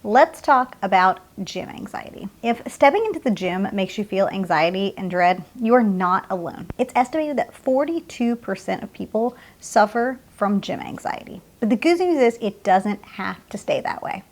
Let's talk about gym anxiety. If stepping into the gym makes you feel anxiety and dread, you are not alone. It's estimated that 42% of people suffer from gym anxiety. But the good news is it doesn't have to stay that way.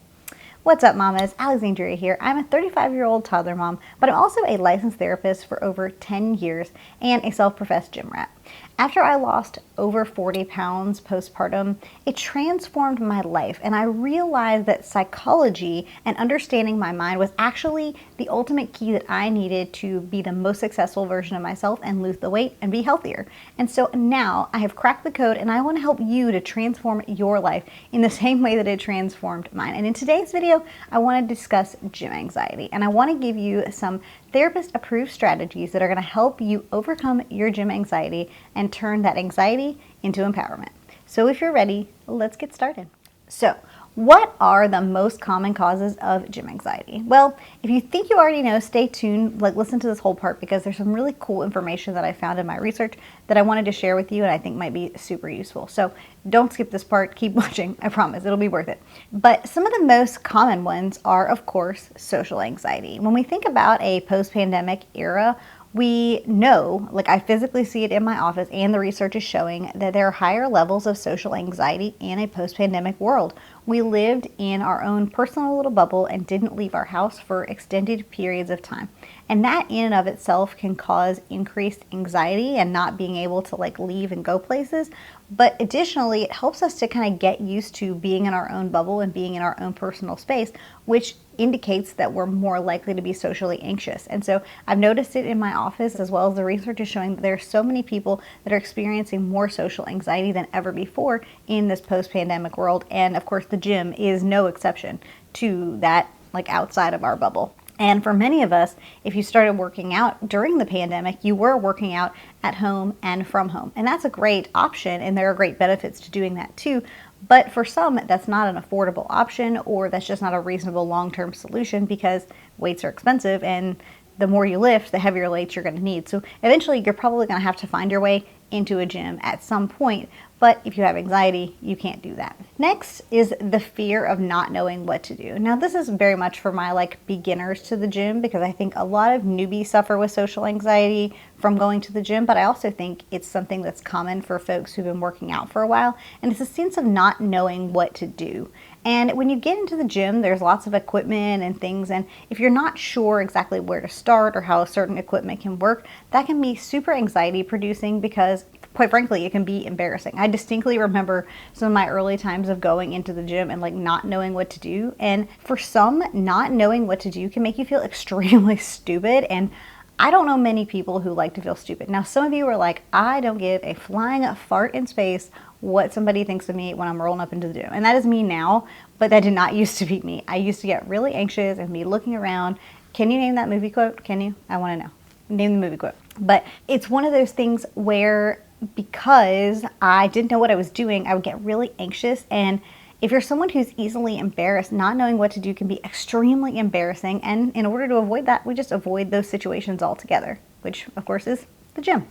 What's up, mamas? Alexandria here. I'm a 35-year-old toddler mom, but I'm also a licensed therapist for over 10 years and a self-professed gym rat. After I lost over 40 pounds postpartum, it transformed my life, and I realized that psychology and understanding my mind was actually the ultimate key that I needed to be the most successful version of myself and lose the weight and be healthier. And so now I have cracked the code, and I want to help you to transform your life in the same way that it transformed mine. And in today's video, I want to discuss gym anxiety, and I want to give you some therapist-approved strategies that are going to help you overcome your gym anxiety and turn that anxiety into empowerment. So if you're ready, let's get started. So, what are the most common causes of gym anxiety? Well, if you think you already know, stay tuned, listen to this whole part because there's some really cool information that I found in my research that I wanted to share with you and I think might be super useful. So don't skip this part, keep watching, I promise, it'll be worth it. But some of the most common ones are, of course, social anxiety. When we think about a post-pandemic era, we know, I physically see it in my office and the research is showing that there are higher levels of social anxiety in a post-pandemic world. We lived in our own personal little bubble and didn't leave our house for extended periods of time. And that in and of itself can cause increased anxiety and not being able to leave and go places. But additionally, it helps us to kind of get used to being in our own bubble and being in our own personal space, which indicates that we're more likely to be socially anxious. And so I've noticed it in my office, as well as the research is showing that there are so many people that are experiencing more social anxiety than ever before in this post-pandemic world. And of course, the gym is no exception to that, outside of our bubble. And for many of us, if you started working out during the pandemic, you were working out at home and from home. And that's a great option, and there are great benefits to doing that too. But for some, that's not an affordable option, or that's just not a reasonable long-term solution because weights are expensive, and the more you lift, the heavier weights you're going to need. So eventually, you're probably going to have to find your way into a gym at some point. But if you have anxiety, you can't do that. Next is the fear of not knowing what to do. Now, this is very much for my beginners to the gym, because I think a lot of newbies suffer with social anxiety from going to the gym, but I also think it's something that's common for folks who've been working out for a while, and it's a sense of not knowing what to do. And when you get into the gym, there's lots of equipment and things, and if you're not sure exactly where to start or how a certain equipment can work, that can be super anxiety producing because, quite frankly, it can be embarrassing. I distinctly remember some of my early times of going into the gym and not knowing what to do. And for some, not knowing what to do can make you feel extremely stupid. And I don't know many people who like to feel stupid. Now, some of you are like, I don't give a flying fart in space what somebody thinks of me when I'm rolling up into the gym. And that is me now, but that did not used to be me. I used to get really anxious and be looking around. Can you name that movie quote? Can you? I want to know. Name the movie quote. But it's one of those things where, because I didn't know what I was doing, I would get really anxious. And if you're someone who's easily embarrassed, not knowing what to do can be extremely embarrassing. And in order to avoid that, we just avoid those situations altogether, which of course is the gym.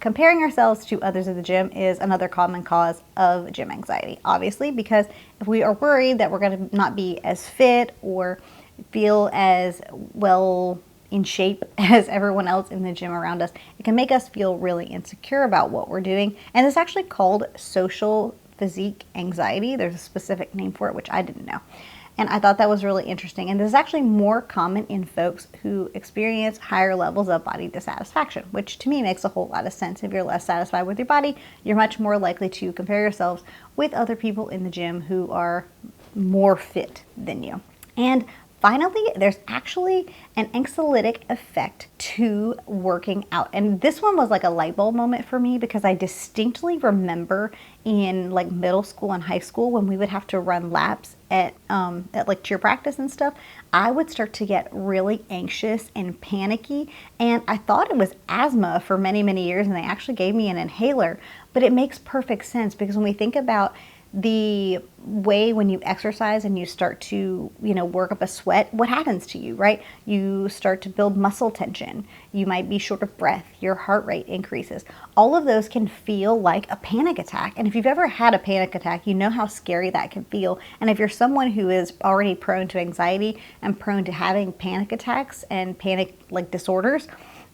Comparing ourselves to others at the gym is another common cause of gym anxiety, obviously, because if we are worried that we're going to not be as fit or feel as well in shape as everyone else in the gym around us, it can make us feel really insecure about what we're doing. And it's actually called social physique anxiety. There's a specific name for it, which I didn't know. And I thought that was really interesting. And this is actually more common in folks who experience higher levels of body dissatisfaction, which to me makes a whole lot of sense. If you're less satisfied with your body, you're much more likely to compare yourselves with other people in the gym who are more fit than you. And finally, there's actually an anxiolytic effect to working out. And this one was like a light bulb moment for me because I distinctly remember in middle school and high school when we would have to run laps at cheer practice and stuff, I would start to get really anxious and panicky. And I thought it was asthma for many, many years, and they actually gave me an inhaler. But it makes perfect sense because when we think about the way when you exercise and you start to, work up a sweat, what happens to you, right? You start to build muscle tension. You might be short of breath. Your heart rate increases. All of those can feel like a panic attack. And if you've ever had a panic attack, you know how scary that can feel. And if you're someone who is already prone to anxiety and prone to having panic attacks and panic like disorders,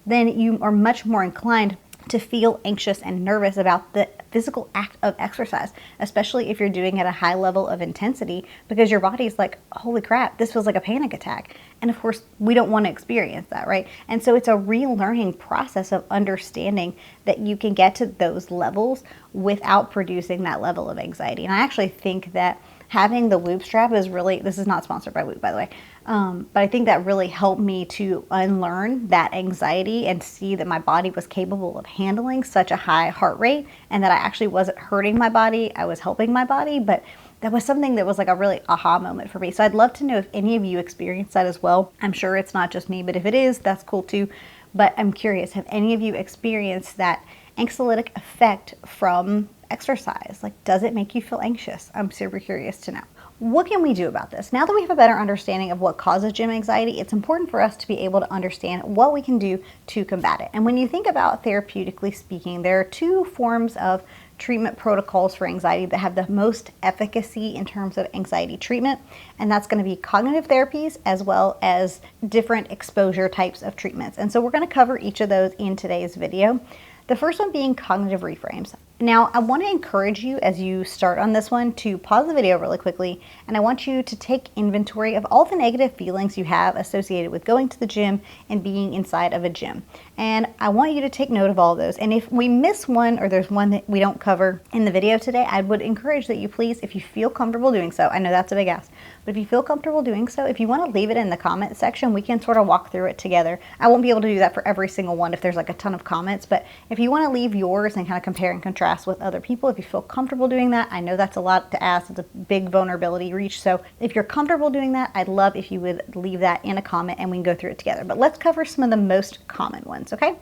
then you are much more inclined to feel anxious and nervous about the physical act of exercise, especially if you're doing at a high level of intensity, because your body's like, holy crap, this feels like a panic attack. And of course, we don't want to experience that, right? And so it's a relearning process of understanding that you can get to those levels without producing that level of anxiety. And I actually think that having the Whoop strap is really, this is not sponsored by Whoop, by the way, but I think that really helped me to unlearn that anxiety and see that my body was capable of handling such a high heart rate, and that I actually wasn't hurting my body, I was helping my body. But that was something that was like a really aha moment for me. So I'd love to know if any of you experienced that as well. I'm sure it's not just me, but if it is, that's cool too. But I'm curious, have any of you experienced that anxiolytic effect from exercise? Like, does it make you feel anxious? I'm super curious to know. What can we do about this? Now that we have a better understanding of what causes gym anxiety, it's important for us to be able to understand what we can do to combat it. And when you think about therapeutically speaking, there are two forms of treatment protocols for anxiety that have the most efficacy in terms of anxiety treatment, and that's going to be cognitive therapies as well as different exposure types of treatments. And so we're going to cover each of those in today's video. The first one being cognitive reframes. Now, I want to encourage you as you start on this one to pause the video really quickly, and I want you to take inventory of all the negative feelings you have associated with going to the gym and being inside of a gym. And I want you to take note of all of those. And if we miss one or there's one that we don't cover in the video today, I would encourage that you please, if you feel comfortable doing so, I know that's a big ask, but if you feel comfortable doing so, if you want to leave it in the comment section, we can sort of walk through it together. I won't be able to do that for every single one if there's like a ton of comments, but if you want to leave yours and kind of compare and contrast with other people, if you feel comfortable doing that, I know that's a lot to ask, it's a big vulnerability reach, so if you're comfortable doing that, I'd love if you would leave that in a comment and we can go through it together. But let's cover some of the most common ones, okay?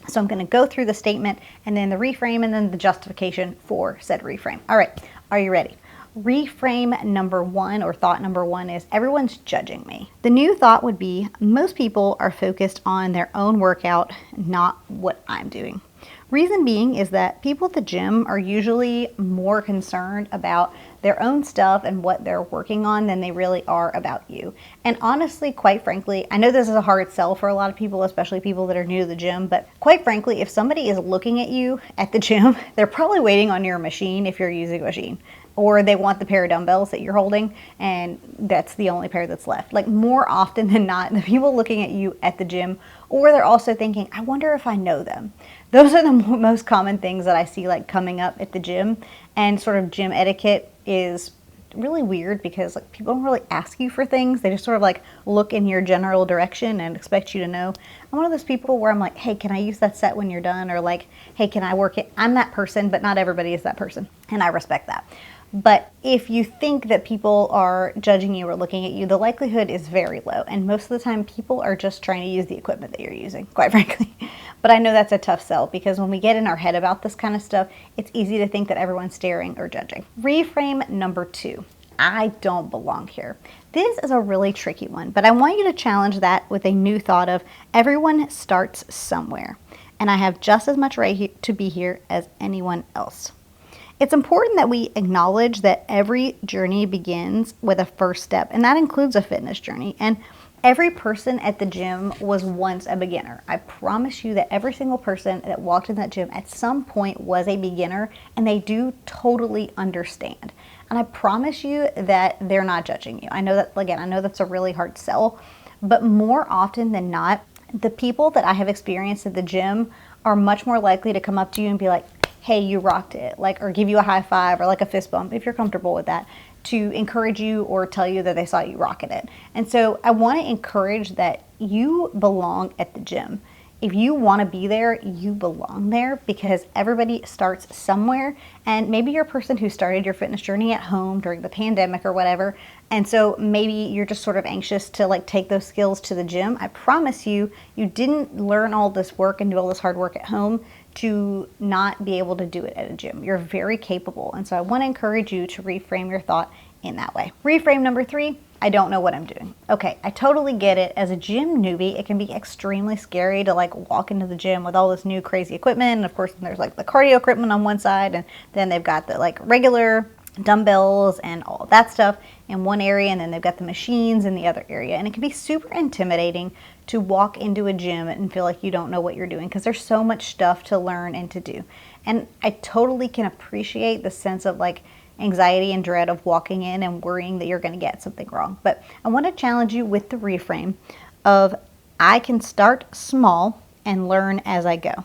So I'm going to go through the statement and then the reframe and then the justification for said reframe. All right, are you ready? Reframe number one, or thought number one, is everyone's judging me. The new thought would be most people are focused on their own workout, not what I'm doing. Reason being is that people at the gym are usually more concerned about their own stuff and what they're working on than they really are about you. And honestly, quite frankly, I know this is a hard sell for a lot of people, especially people that are new to the gym, but quite frankly, if somebody is looking at you at the gym, they're probably waiting on your machine if you're using a machine. Or they want the pair of dumbbells that you're holding, and that's the only pair that's left. Like, more often than not, the people looking at you at the gym, or they're also thinking, I wonder if I know them. Those are the most common things that I see like coming up at the gym. And sort of gym etiquette is really weird because like people don't really ask you for things. They just sort of like look in your general direction and expect you to know. I'm one of those people where I'm like, hey, can I use that set when you're done? Or like, hey, can I work it? I'm that person, but not everybody is that person. And I respect that. But if you think that people are judging you or looking at you, the likelihood is very low. And most of the time, people are just trying to use the equipment that you're using, quite frankly. But I know that's a tough sell because when we get in our head about this kind of stuff, it's easy to think that everyone's staring or judging. Reframe number two, I don't belong here. This is a really tricky one, but I want you to challenge that with a new thought of everyone starts somewhere, and I have just as much right to be here as anyone else. It's important that we acknowledge that every journey begins with a first step, and that includes a fitness journey. And every person at the gym was once a beginner. I promise you that every single person that walked in that gym at some point was a beginner, and they do totally understand. And I promise you that they're not judging you. I know that, again, I know that's a really hard sell, but more often than not, the people that I have experienced at the gym are much more likely to come up to you and be like, hey, you rocked it, like, or give you a high five or like a fist bump if you're comfortable with that, to encourage you or tell you that they saw you rocking it. And so I want to encourage that you belong at the gym. If you want to be there, you belong there because everybody starts somewhere. And maybe you're a person who started your fitness journey at home during the pandemic or whatever. And so maybe you're just sort of anxious to like take those skills to the gym. I promise you, you didn't learn all this work and do all this hard work at home to not be able to do it at a gym. You're very capable. And so I want to encourage you to reframe your thought in that way. Reframe number 3, I don't know what I'm doing. Okay, I totally get it. As a gym newbie, it can be extremely scary to like walk into the gym with all this new crazy equipment. And of course, there's like the cardio equipment on one side, and then they've got the like regular dumbbells and all that stuff in one area, and then they've got the machines in the other area. And it can be super intimidating to walk into a gym and feel like you don't know what you're doing because there's so much stuff to learn and to do. And I totally can appreciate the sense of like anxiety and dread of walking in and worrying that you're going to get something wrong. But I want to challenge you with the reframe of I can start small and learn as I go.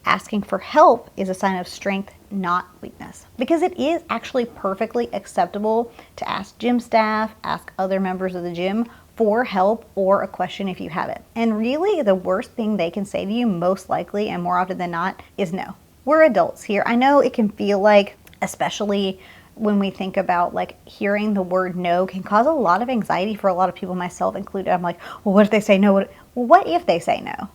Asking for help is a sign of strength, not weakness, because it is actually perfectly acceptable to ask gym staff, ask other members of the gym for help or a question if you have it. And really the worst thing they can say to you, most likely and more often than not, is no. We're adults here. I know it can feel like, especially when we think about like hearing the word no, can cause a lot of anxiety for a lot of people, myself included. I'm like, well, what if they say no? What if they say no?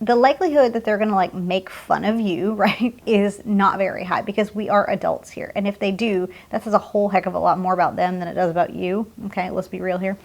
The likelihood that they're going to like make fun of you, right, is not very high because we are adults here. And if they do, that says a whole heck of a lot more about them than it does about you. Okay, let's be real here.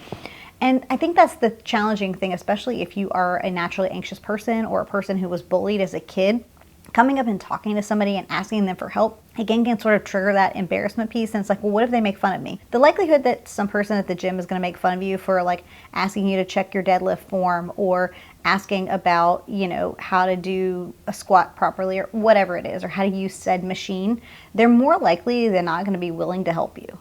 And I think that's the challenging thing, especially if you are a naturally anxious person or a person who was bullied as a kid. Coming up and talking to somebody and asking them for help, again, can sort of trigger that embarrassment piece. And it's like, well, what if they make fun of me? The likelihood that some person at the gym is going to make fun of you for like asking you to check your deadlift form or asking about, you know, how to do a squat properly or whatever it is, or how to use said machine, they're more likely than not going to be willing to help you.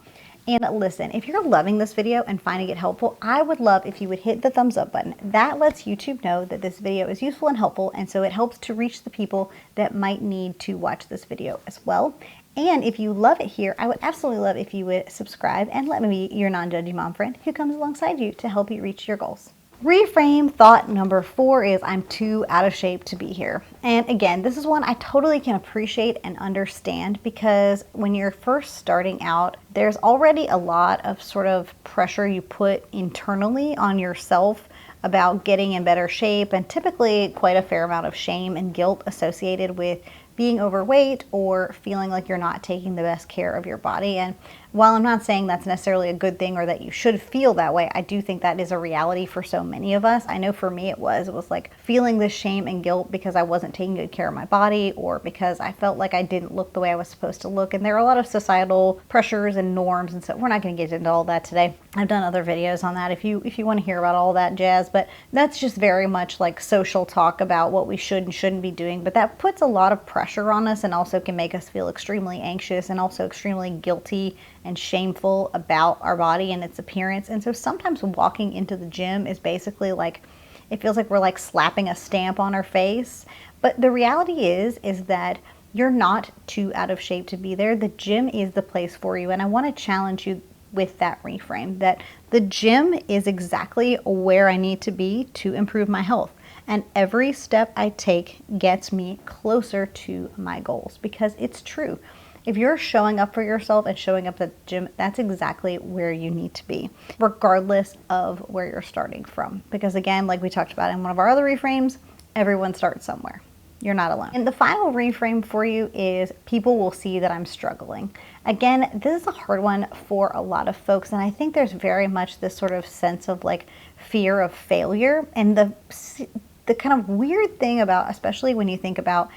And listen, if you're loving this video and finding it helpful, I would love if you would hit the thumbs up button. That lets YouTube know that this video is useful and helpful, and so it helps to reach the people that might need to watch this video as well. And if you love it here, I would absolutely love if you would subscribe and let me be your non-judgy mom friend who comes alongside you to help you reach your goals. Reframe thought number 4 is I'm too out of shape to be here. And again, this is one I totally can appreciate and understand because when you're first starting out, there's already a lot of sort of pressure you put internally on yourself about getting in better shape, and typically quite a fair amount of shame and guilt associated with being overweight or feeling like you're not taking the best care of your body. And while I'm not saying that's necessarily a good thing or that you should feel that way, I do think that is a reality for so many of us. I know for me it was like feeling this shame and guilt because I wasn't taking good care of my body or because I felt like I didn't look the way I was supposed to look. And there are a lot of societal pressures and norms, and so we're not going to get into all that today. I've done other videos on that if you want to hear about all that jazz, but that's just very much like social talk about what we should and shouldn't be doing. But that puts a lot of pressure on us and also can make us feel extremely anxious and also extremely guilty and shameful about our body and its appearance. And so sometimes walking into the gym is basically like, it feels like we're like slapping a stamp on our face. But the reality is that you're not too out of shape to be there. The gym is the place for you. And I want to challenge you with that reframe, that the gym is exactly where I need to be to improve my health. And every step I take gets me closer to my goals, because it's true. If you're showing up for yourself and showing up at the gym, that's exactly where you need to be, regardless of where you're starting from. Because again, like we talked about in one of our other reframes, everyone starts somewhere. You're not alone. And the final reframe for you is people will see that I'm struggling. Again, this is a hard one for a lot of folks. And I think there's very much this sort of sense of like fear of failure. And the kind of weird thing about, especially when you think about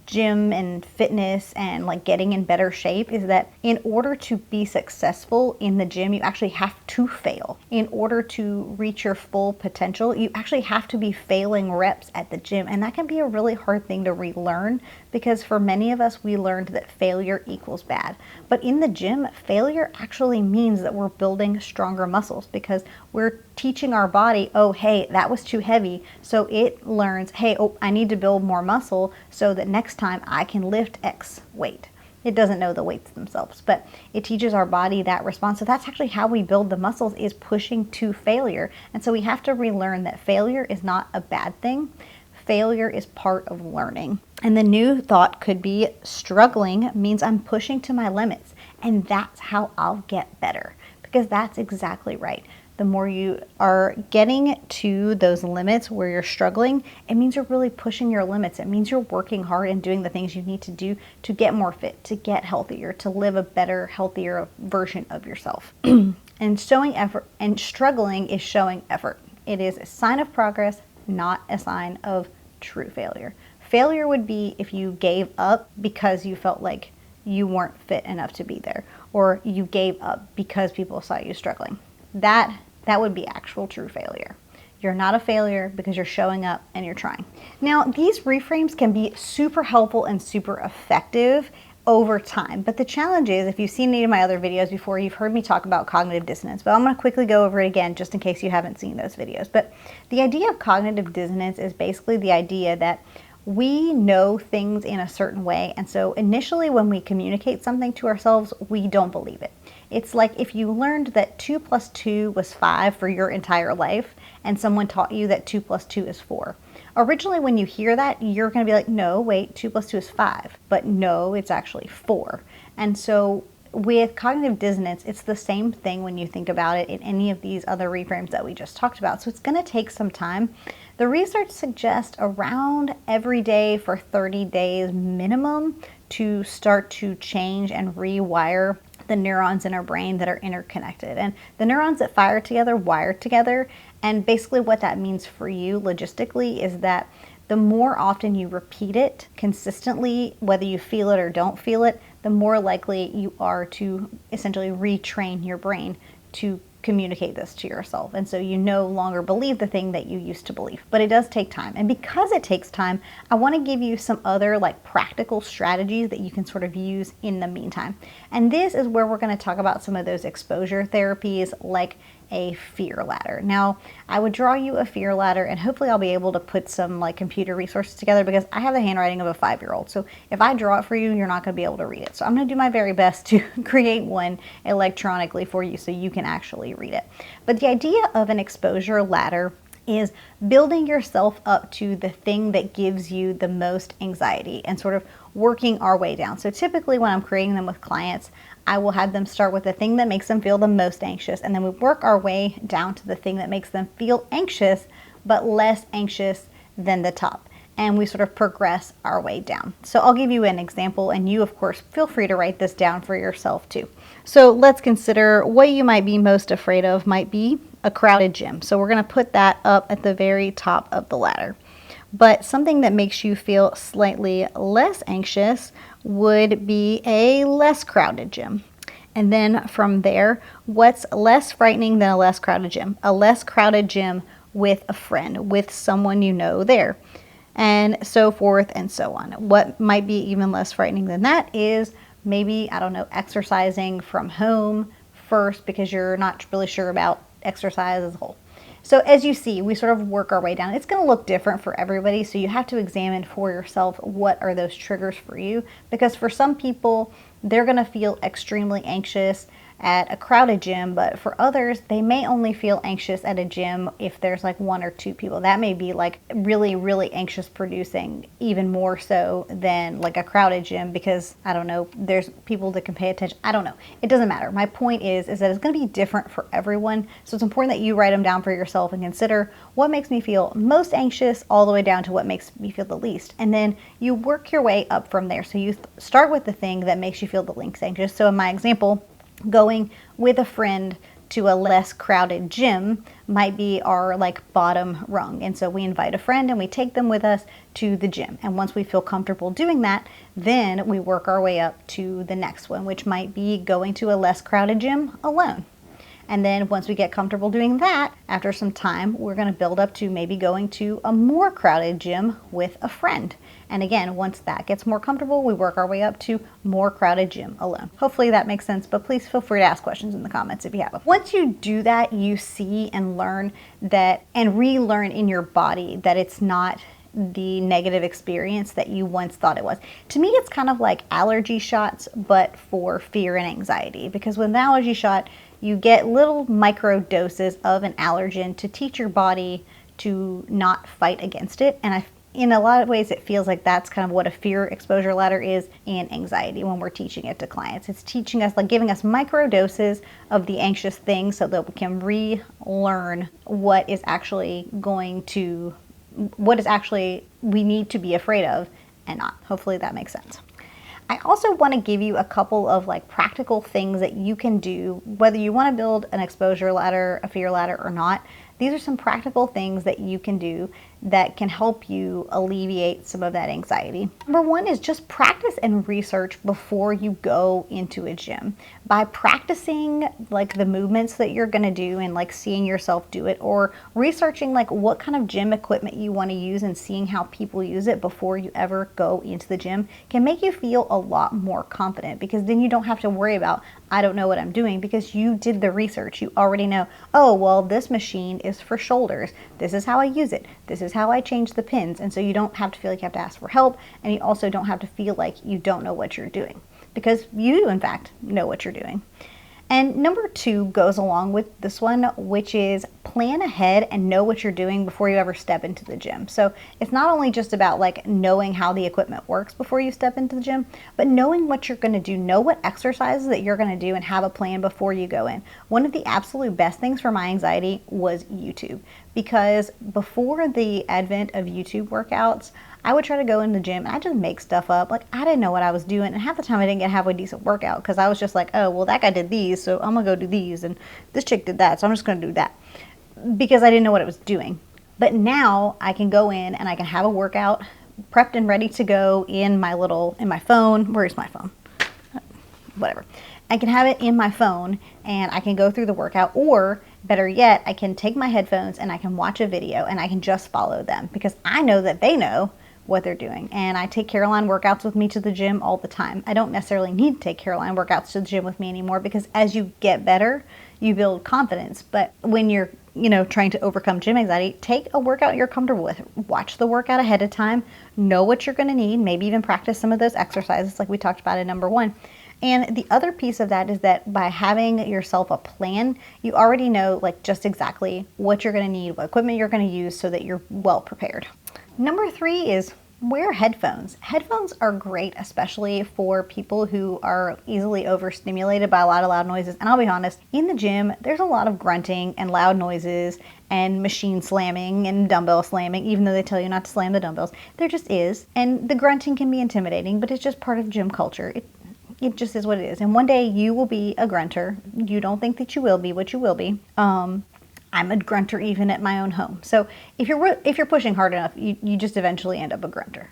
gym and fitness and like getting in better shape, is that in order to be successful in the gym, you actually have to fail. In order to reach your full potential, you actually have to be failing reps at the gym. And that can be a really hard thing to relearn, because for many of us, we learned that failure equals bad. But in the gym, failure actually means that we're building stronger muscles, because we're teaching our body, oh, hey, that was too heavy. So it learns, hey, oh, I need to build more muscle so that next time I can lift X weight. It doesn't know the weights themselves, but it teaches our body that response. So that's actually how we build the muscles, is pushing to failure. And so we have to relearn that failure is not a bad thing. Failure is part of learning. And the new thought could be struggling means I'm pushing to my limits, and that's how I'll get better, because that's exactly right. the more you are getting to those limits where you're struggling, it means you're really pushing your limits. It means you're working hard and doing the things you need to do to get more fit, to get healthier, to live a better, healthier version of yourself. And showing effort and struggling is showing effort. It is a sign of progress, not a sign of true failure. Failure would be if you gave up because you felt like you weren't fit enough to be there, or you gave up because people saw you struggling. That would be actual true failure. You're not a failure because you're showing up and you're trying. Now, these reframes can be super helpful and super effective over time. But the challenge is, if you've seen any of my other videos before, you've heard me talk about cognitive dissonance, but I'm going to quickly go over it again just in case you haven't seen those videos. But the idea of cognitive dissonance is basically the idea that we know things in a certain way, and so initially when we communicate something to ourselves, we don't believe it. It's like if you learned that 2 + 2 was 5 for your entire life, and someone taught you that 2 + 2 is 4. Originally, when you hear that, you're going to be like, no, wait, 2 + 2 is 5. But no, it's actually 4. And so with cognitive dissonance, it's the same thing when you think about it in any of these other reframes that we just talked about. So it's going to take some time. The research suggests around every day for 30 days minimum to start to change and rewire the neurons in our brain that are interconnected. And the neurons that fire together wire together. And basically what that means for you logistically is that the more often you repeat it consistently, whether you feel it or don't feel it, the more likely you are to essentially retrain your brain to communicate this to yourself. And so you no longer believe the thing that you used to believe. But it does take time. And because it takes time, I want to give you some other like practical strategies that you can sort of use in the meantime. And this is where we're going to talk about some of those exposure therapies like a fear ladder. Now, I would draw you a fear ladder, and hopefully I'll be able to put some like computer resources together because I have the handwriting of a 5-year-old. So if I draw it for you, you're not going to be able to read it. So I'm going to do my very best to create one electronically for you so you can actually read it. But the idea of an exposure ladder is building yourself up to the thing that gives you the most anxiety and sort of working our way down. So typically when I'm creating them with clients, I will have them start with the thing that makes them feel the most anxious, and then we work our way down to the thing that makes them feel anxious, but less anxious than the top. And we sort of progress our way down. So I'll give you an example, and you, of course, feel free to write this down for yourself too. So let's consider what you might be most afraid of might be a crowded gym. So we're going to put that up at the very top of the ladder. But something that makes you feel slightly less anxious would be a less crowded gym. And then from there, what's less frightening than a less crowded gym? A less crowded gym with a friend, with someone you know there, and so forth and so on. What might be even less frightening than that is maybe, I don't know, exercising from home first because you're not really sure about exercise as a whole. So as you see, we sort of work our way down. It's going to look different for everybody, so you have to examine for yourself what are those triggers for you, because for some people, they're going to feel extremely anxious at a crowded gym, but for others, they may only feel anxious at a gym if there's like 1 or 2 people. That may be like really, really anxious producing, even more so than like a crowded gym because, I don't know, there's people that can pay attention. I don't know. It doesn't matter. My point is that it's going to be different for everyone. So it's important that you write them down for yourself and consider what makes me feel most anxious all the way down to what makes me feel the least. And then you work your way up from there. So you start with the thing that makes you feel the least anxious. So in my example, going with a friend to a less crowded gym might be our like bottom rung. And so we invite a friend and we take them with us to the gym. And once we feel comfortable doing that, then we work our way up to the next one, which might be going to a less crowded gym alone. And then once we get comfortable doing that, after some time, we're going to build up to maybe going to a more crowded gym with a friend. And again, once that gets more comfortable, we work our way up to more crowded gym alone. Hopefully that makes sense, but please feel free to ask questions in the comments if you have them. Once you do that, you see and learn that and relearn in your body that it's not the negative experience that you once thought it was. To me, it's kind of like allergy shots, but for fear and anxiety, because with an allergy shot, you get little micro doses of an allergen to teach your body to not fight against it. And in a lot of ways, it feels like that's kind of what a fear exposure ladder is in anxiety when we're teaching it to clients. It's teaching us, like giving us micro doses of the anxious thing so that we can relearn what is actually we need to be afraid of and not. Hopefully that makes sense. I also want to give you a couple of like practical things that you can do, whether you want to build an exposure ladder, a fear ladder or not. These are some practical things that you can do that can help you alleviate some of that anxiety. Number one is just practice and research before you go into a gym. By practicing like the movements that you're gonna do and like seeing yourself do it, or researching like what kind of gym equipment you wanna use and seeing how people use it before you ever go into the gym, can make you feel a lot more confident, because then you don't have to worry about, I don't know what I'm doing, because you did the research. You already know, oh, well, this machine is for shoulders. This is how I use it. This is how I change the pins. And so you don't have to feel like you have to ask for help, and you also don't have to feel like you don't know what you're doing, because you do in fact know what you're doing. And number two goes along with this one, which is plan ahead and know what you're doing before you ever step into the gym. So it's not only just about like knowing how the equipment works before you step into the gym, but knowing what you're going to do, know what exercises that you're going to do, and have a plan before you go in. One of the absolute best things for my anxiety was YouTube, because before the advent of YouTube workouts, I would try to go in the gym and I just make stuff up. Like, I didn't know what I was doing, and half the time I didn't get halfway decent workout because I was just like, oh, well, that guy did these, so I'm gonna go do these, and this chick did that, so I'm just gonna do that, because I didn't know what it was doing. But now I can go in and I can have a workout prepped and ready to go in my phone. Where's my phone? Whatever. I can have it in my phone and I can go through the workout, or better yet, I can take my headphones and I can watch a video and I can just follow them, because I know that they know what they're doing. And I take Caroline workouts with me to the gym all the time. I don't necessarily need to take Caroline workouts to the gym with me anymore, because as you get better, you build confidence. But when you're, trying to overcome gym anxiety, take a workout you're comfortable with. Watch the workout ahead of time, know what you're going to need, maybe even practice some of those exercises like we talked about in number one. And the other piece of that is that by having yourself a plan, you already know like just exactly what you're going to need, what equipment you're going to use, so that you're well prepared. Number three is wear headphones. Headphones are great, especially for people who are easily overstimulated by a lot of loud noises. And I'll be honest, in the gym, there's a lot of grunting and loud noises and machine slamming and dumbbell slamming, even though they tell you not to slam the dumbbells. There just is. And the grunting can be intimidating, but it's just part of gym culture. It just is what it is. And one day you will be a grunter. You don't think that you will be, what you will be. I'm a grunter even at my own home. So if you're pushing hard enough, you just eventually end up a grunter.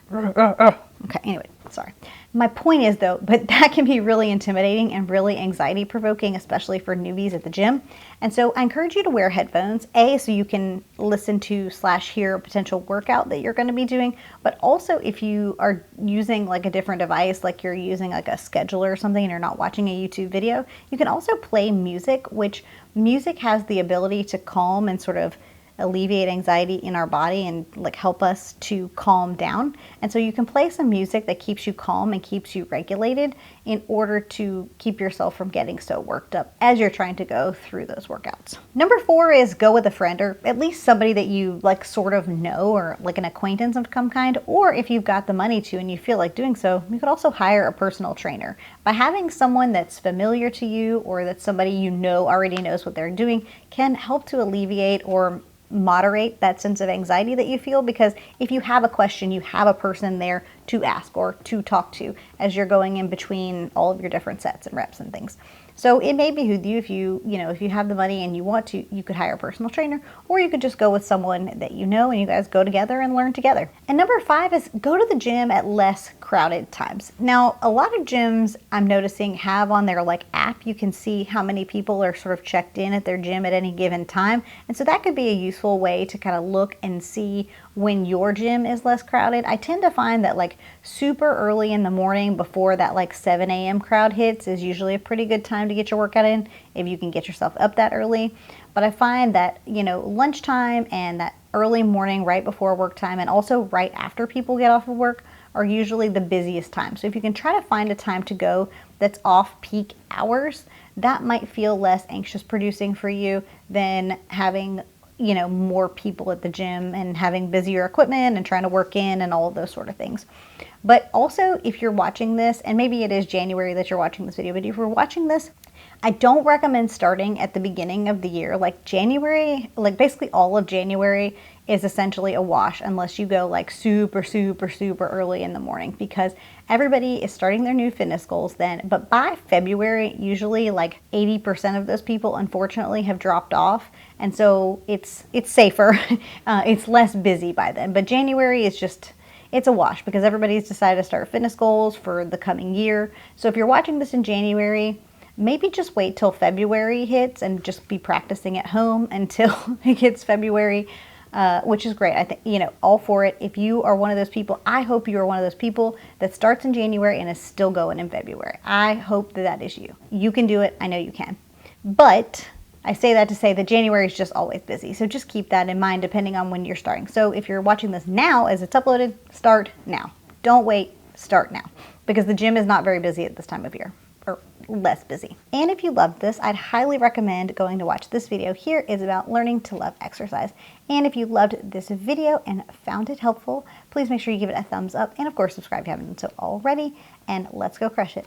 Okay, anyway, sorry. My point is though, but that can be really intimidating and really anxiety provoking, especially for newbies at the gym. And so I encourage you to wear headphones, so you can listen to / hear a potential workout that you're going to be doing. But also if you are using like a different device, like you're using like a scheduler or something and you're not watching a YouTube video, you can also play music, which music has the ability to calm and sort of alleviate anxiety in our body and like help us to calm down. And so you can play some music that keeps you calm and keeps you regulated in order to keep yourself from getting so worked up as you're trying to go through those workouts. Number four is go with a friend, or at least somebody that you like sort of know, or like an acquaintance of some kind. Or if you've got the money to and you feel like doing so, you could also hire a personal trainer. By having someone that's familiar to you, or that somebody you know already knows what they're doing, can help to alleviate or moderate that sense of anxiety that you feel, because if you have a question, you have a person there to ask or to talk to as you're going in between all of your different sets and reps and things. So it may behoove you, if you have the money and you want to, you could hire a personal trainer, or you could just go with someone that you know and you guys go together and learn together. And number five is go to the gym at less crowded times. Now, a lot of gyms I'm noticing have on their like app, you can see how many people are sort of checked in at their gym at any given time. And so that could be a useful way to kind of look and see when your gym is less crowded. I tend to find that like super early in the morning before that like 7 a.m. crowd hits is usually a pretty good time to get your workout in, if you can get yourself up that early. But I find that, lunchtime and that early morning right before work time, and also right after people get off of work, are usually the busiest time. So if you can try to find a time to go that's off peak hours, that might feel less anxious producing for you than having more people at the gym and having busier equipment and trying to work in and all of those sort of things. But also, if you're watching this, and maybe it is January that you're watching this video, but if you're watching this, I don't recommend starting at the beginning of the year. Like January, like basically all of January is essentially a wash unless you go like super, super, super early in the morning, because everybody is starting their new fitness goals then. But by February, usually like 80% of those people unfortunately have dropped off. And so it's safer. It's less busy by then. But January is just, it's a wash because everybody's decided to start fitness goals for the coming year. So if you're watching this in January, maybe just wait till February hits and just be practicing at home until it hits February, which is great. I think, all for it. If you are one of those people, I hope you are one of those people that starts in January and is still going in February. I hope that is you. You can do it. I know you can. But I say that to say that January is just always busy. So just keep that in mind depending on when you're starting. So if you're watching this now as it's uploaded, start now. Don't wait, start now. Because the gym is not very busy at this time of year, or less busy. And if you loved this, I'd highly recommend going to watch this video. Here is about learning to love exercise. And if you loved this video and found it helpful, please make sure you give it a thumbs up and of course subscribe if you haven't done so already. And let's go crush it.